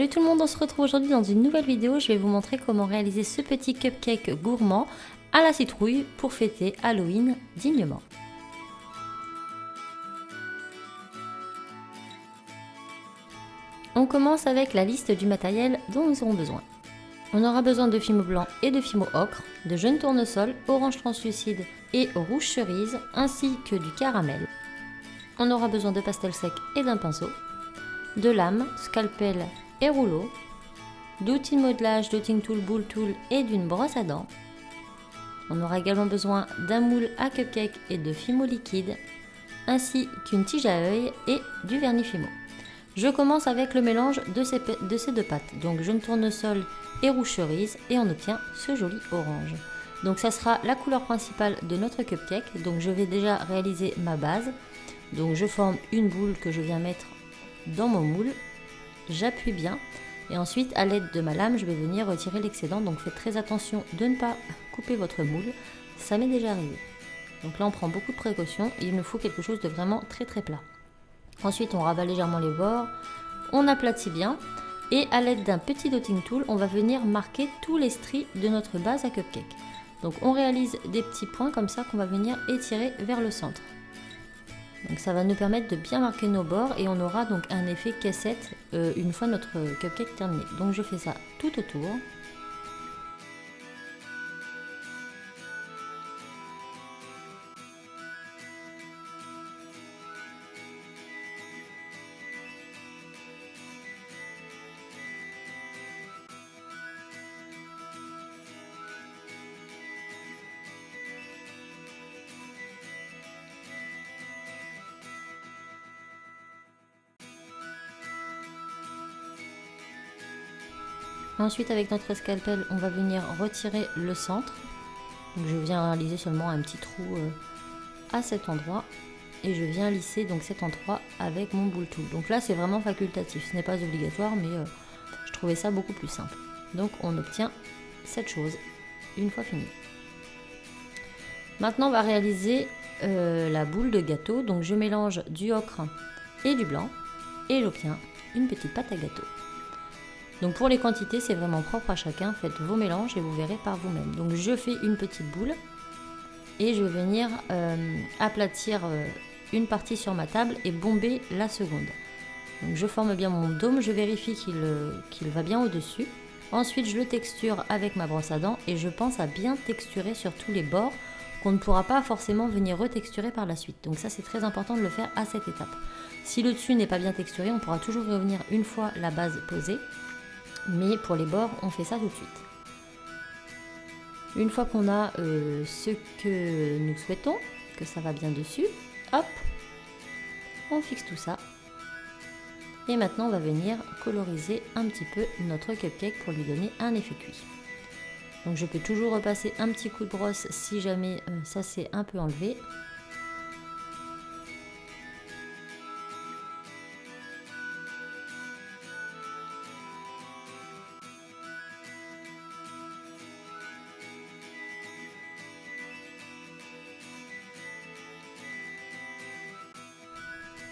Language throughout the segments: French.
Salut tout le monde, on se retrouve aujourd'hui dans une nouvelle vidéo. Je vais vous montrer comment réaliser ce petit cupcake gourmand à la citrouille pour fêter Halloween dignement. On commence avec la liste du matériel dont nous aurons besoin. On aura besoin de fimo blanc et de fimo ocre, de jaune tournesol, orange translucide et rouge cerise, ainsi que du caramel. On aura besoin de pastel sec et d'un pinceau, de lames, scalpel et rouleau, d'outils de modelage, de Dotting Tool, Boule Tool et d'une brosse à dents. On aura également besoin d'un moule à cupcake et de fimo liquide, ainsi qu'une tige à œil et du vernis fimo. Je commence avec le mélange de ces deux pâtes, donc jaune tournesol et rouge cerise, et on obtient ce joli orange. Donc ça sera la couleur principale de notre cupcake. Donc je vais déjà réaliser ma base. Donc je forme une boule que je viens mettre dans mon moule. J'appuie bien et ensuite à l'aide de ma lame je vais venir retirer l'excédent, donc faites très attention de ne pas couper votre moule, ça m'est déjà arrivé. Donc là on prend beaucoup de précautions, il nous faut quelque chose de vraiment très plat. Ensuite on rabat légèrement les bords, on aplatit bien et à l'aide d'un petit dotting tool on va venir marquer tous les stries de notre base à cupcake. Donc on réalise des petits points comme ça qu'on va venir étirer vers le centre. Donc ça va nous permettre de bien marquer nos bords et on aura donc un effet cassette une fois notre cupcake terminé. Donc je fais ça tout autour. Ensuite avec notre scalpel on va venir retirer le centre. Donc, je viens réaliser seulement un petit trou à cet endroit et je viens lisser donc cet endroit avec mon boule tool. Donc là c'est vraiment facultatif, ce n'est pas obligatoire mais je trouvais ça beaucoup plus simple. Donc on obtient cette chose une fois fini. Maintenant on va réaliser la boule de gâteau. Donc je mélange du ocre et du blanc et j'obtiens une petite pâte à gâteau. Donc pour les quantités, c'est vraiment propre à chacun, faites vos mélanges et vous verrez par vous-même. Donc je fais une petite boule et je vais venir aplatir une partie sur ma table et bomber la seconde. Donc je forme bien mon dôme, je vérifie qu'il va bien au-dessus. Ensuite je le texture avec ma brosse à dents et je pense à bien texturer sur tous les bords qu'on ne pourra pas forcément venir retexturer par la suite. Donc ça c'est très important de le faire à cette étape. Si le dessus n'est pas bien texturé, on pourra toujours revenir une fois la base posée. Mais pour les bords, on fait ça tout de suite. Une fois qu'on a ce que nous souhaitons, que ça va bien dessus, hop, on fixe tout ça. Et maintenant, on va venir coloriser un petit peu notre cupcake pour lui donner un effet cuit. Donc je peux toujours repasser un petit coup de brosse si jamais ça s'est un peu enlevé.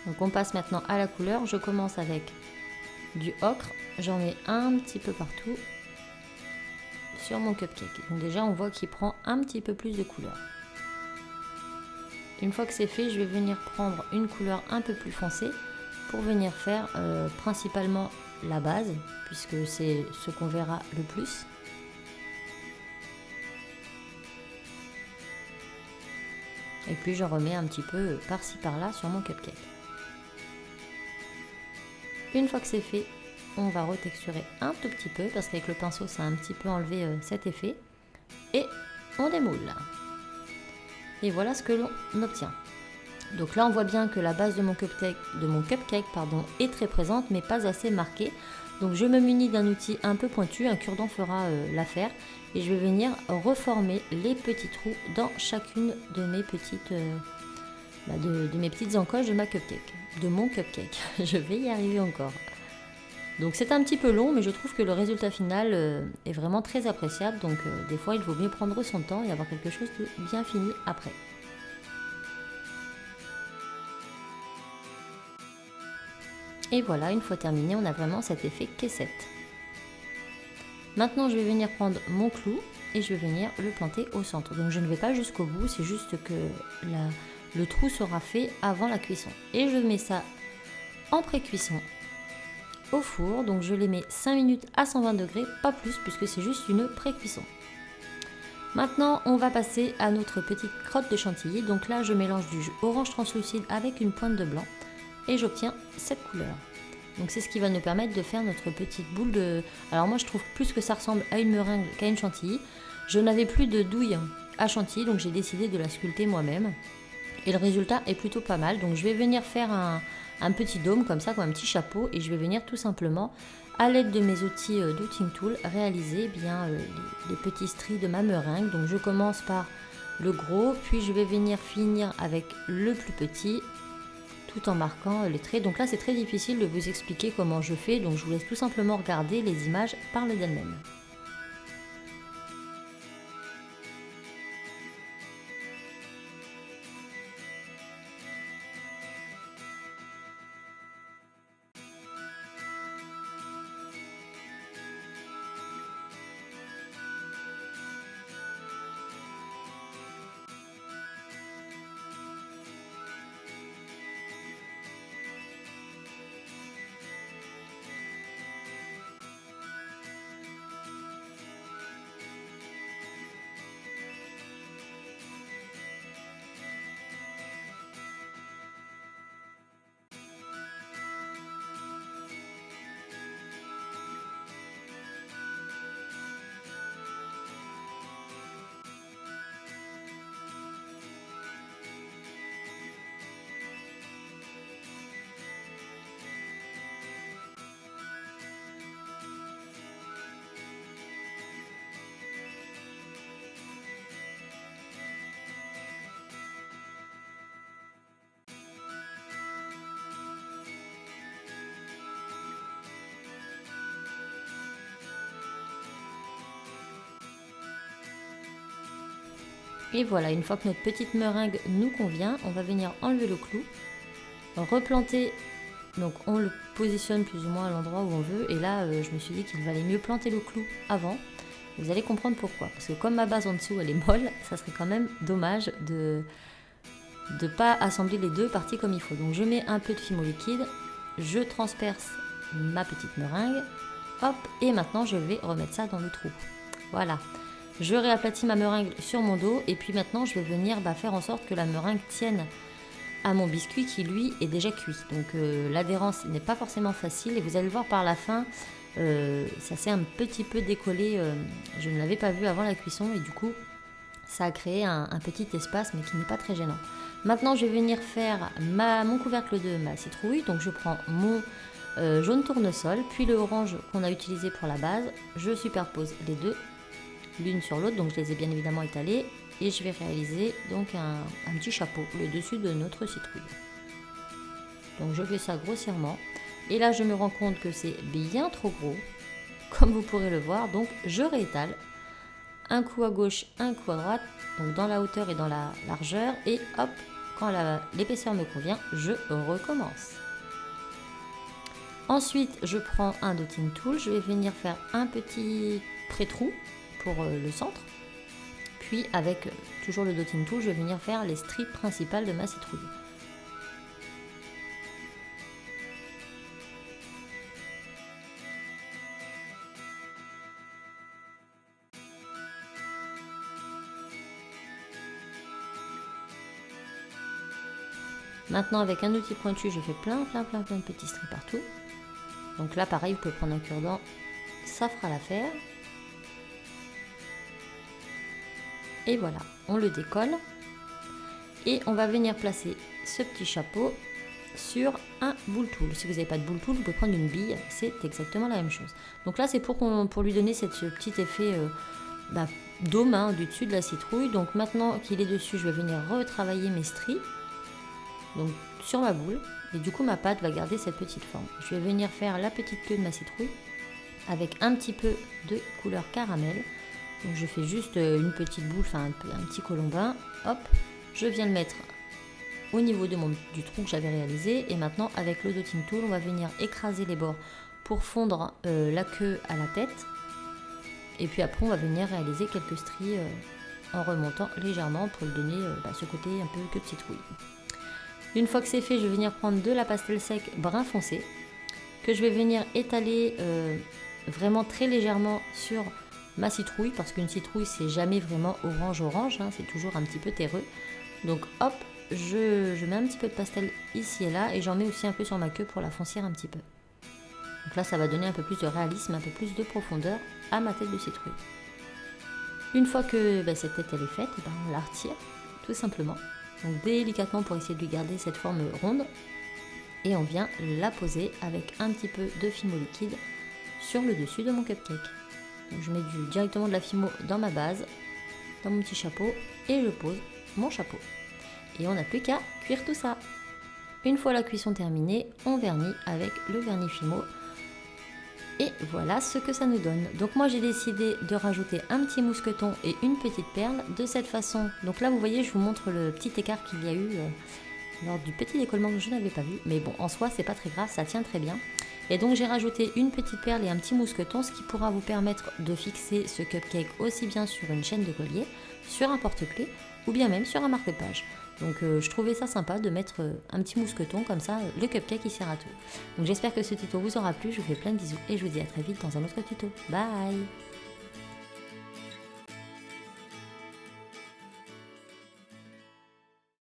Donc on passe maintenant à la couleur. Je commence avec du ocre. J'en mets un petit peu partout sur mon cupcake. Donc déjà on voit qu'il prend un petit peu plus de couleur. Une fois que c'est fait, je vais venir prendre une couleur un peu plus foncée pour venir faire principalement la base, puisque c'est ce qu'on verra le plus. Et puis je remets un petit peu par-ci par-là sur mon cupcake. Une fois que c'est fait, on va retexturer un tout petit peu parce qu'avec le pinceau ça a un petit peu enlevé cet effet. Et on démoule. Et voilà ce que l'on obtient. Donc là on voit bien que la base de mon cupcake, est très présente mais pas assez marquée. Donc je me munis d'un outil un peu pointu, un cure-dent fera l'affaire. Et je vais venir reformer les petits trous dans chacune de mes petites... de mes petites encoches de ma cupcake, de mon cupcake. Je vais y arriver encore. Donc c'est un petit peu long, mais je trouve que le résultat final est vraiment très appréciable. Donc des fois, il vaut mieux prendre son temps et avoir quelque chose de bien fini après. Et voilà, une fois terminé, on a vraiment cet effet caissette. Maintenant, je vais venir prendre mon clou et je vais venir le planter au centre. Donc je ne vais pas jusqu'au bout, c'est juste que le trou sera fait avant la cuisson. Et je mets ça en pré-cuisson au four. Donc je les mets 5 minutes à 120 degrés, pas plus puisque c'est juste une pré-cuisson. Maintenant, on va passer à notre petite crotte de chantilly. Donc là, je mélange du orange translucide avec une pointe de blanc et j'obtiens cette couleur. Donc c'est ce qui va nous permettre de faire notre petite boule de... Alors moi je trouve plus que ça ressemble à une meringue qu'à une chantilly. Je n'avais plus de douille à chantilly, donc j'ai décidé de la sculpter moi-même. Et le résultat est plutôt pas mal. Donc je vais venir faire un petit dôme comme ça, comme un petit chapeau. Et je vais venir tout simplement, à l'aide de mes outils d'outing tool, réaliser les petits stries de ma meringue. Donc je commence par le gros, puis je vais venir finir avec le plus petit, tout en marquant les traits. Donc là c'est très difficile de vous expliquer comment je fais, donc je vous laisse tout simplement regarder, les images parlent d'elles-mêmes. Et voilà, une fois que notre petite meringue nous convient, on va venir enlever le clou, replanter, donc on le positionne plus ou moins à l'endroit où on veut. Et là, je me suis dit qu'il valait mieux planter le clou avant. Vous allez comprendre pourquoi. Parce que comme ma base en dessous, elle est molle, ça serait quand même dommage de ne pas assembler les deux parties comme il faut. Donc je mets un peu de fimo liquide, je transperce ma petite meringue, hop, et maintenant je vais remettre ça dans le trou. Voilà. Je réaplatis ma meringue sur mon dos et puis maintenant je vais venir faire en sorte que la meringue tienne à mon biscuit qui lui est déjà cuit. Donc l'adhérence n'est pas forcément facile et vous allez le voir par la fin, ça s'est un petit peu décollé, je ne l'avais pas vu avant la cuisson et du coup ça a créé un petit espace mais qui n'est pas très gênant. Maintenant je vais venir faire mon couvercle de ma citrouille, donc je prends mon jaune tournesol puis le orange qu'on a utilisé pour la base, je superpose les deux l'une sur l'autre, donc je les ai bien évidemment étalées et je vais réaliser donc un petit chapeau le dessus de notre citrouille. Donc je fais ça grossièrement et là je me rends compte que c'est bien trop gros comme vous pourrez le voir, donc je réétale un coup à gauche, un coup à droite, donc dans la hauteur et dans la largeur, et hop, quand l'épaisseur me convient, je recommence. Ensuite je prends un dotting tool, je vais venir faire un petit pré-trou pour le centre, puis avec toujours le dotting tool je vais venir faire les stries principales de ma citrouille. Maintenant avec un outil pointu je fais plein de petits stries partout. Donc là pareil vous pouvez prendre un cure-dent, ça fera l'affaire. Et voilà, on le décolle et on va venir placer ce petit chapeau sur un boule tool. Si vous n'avez pas de boule tool, vous pouvez prendre une bille, c'est exactement la même chose. Donc là c'est pour lui donner ce petit effet dôme du dessus de la citrouille. Donc maintenant qu'il est dessus, je vais venir retravailler mes stries donc sur ma boule et du coup ma pâte va garder cette petite forme. Je vais venir faire la petite queue de ma citrouille avec un petit peu de couleur caramel. Donc je fais juste une petite boule, un petit colombin, hop, je viens le mettre au niveau du trou que j'avais réalisé. Et maintenant, avec le dotting tool, on va venir écraser les bords pour fondre la queue à la tête. Et puis après, on va venir réaliser quelques stries en remontant légèrement pour lui donner ce côté un peu queue de citrouille. Une fois que c'est fait, je vais venir prendre de la pastel sec brun foncé que je vais venir étaler vraiment très légèrement sur ma citrouille, parce qu'une citrouille c'est jamais vraiment orange, hein, c'est toujours un petit peu terreux. Donc hop, je mets un petit peu de pastel ici et là, et j'en mets aussi un peu sur ma queue pour la foncir un petit peu. Donc là ça va donner un peu plus de réalisme, un peu plus de profondeur à ma tête de citrouille. Une fois que cette tête elle est faite, on la retire tout simplement. Donc délicatement pour essayer de lui garder cette forme ronde. Et on vient la poser avec un petit peu de fimo liquide sur le dessus de mon cupcake. Donc je mets directement de la fimo dans ma base, dans mon petit chapeau, et je pose mon chapeau. Et on n'a plus qu'à cuire tout ça. Une fois la cuisson terminée, on vernit avec le vernis fimo. Et voilà ce que ça nous donne. Donc moi j'ai décidé de rajouter un petit mousqueton et une petite perle de cette façon. Donc là vous voyez, je vous montre le petit écart qu'il y a eu lors du petit décollement que je n'avais pas vu. Mais bon, en soi c'est pas très grave, ça tient très bien. Et donc j'ai rajouté une petite perle et un petit mousqueton, ce qui pourra vous permettre de fixer ce cupcake aussi bien sur une chaîne de collier, sur un porte-clés ou bien même sur un marque-page. Donc je trouvais ça sympa de mettre un petit mousqueton, comme ça le cupcake il sert à tout. Donc j'espère que ce tuto vous aura plu, je vous fais plein de bisous et je vous dis à très vite dans un autre tuto. Bye!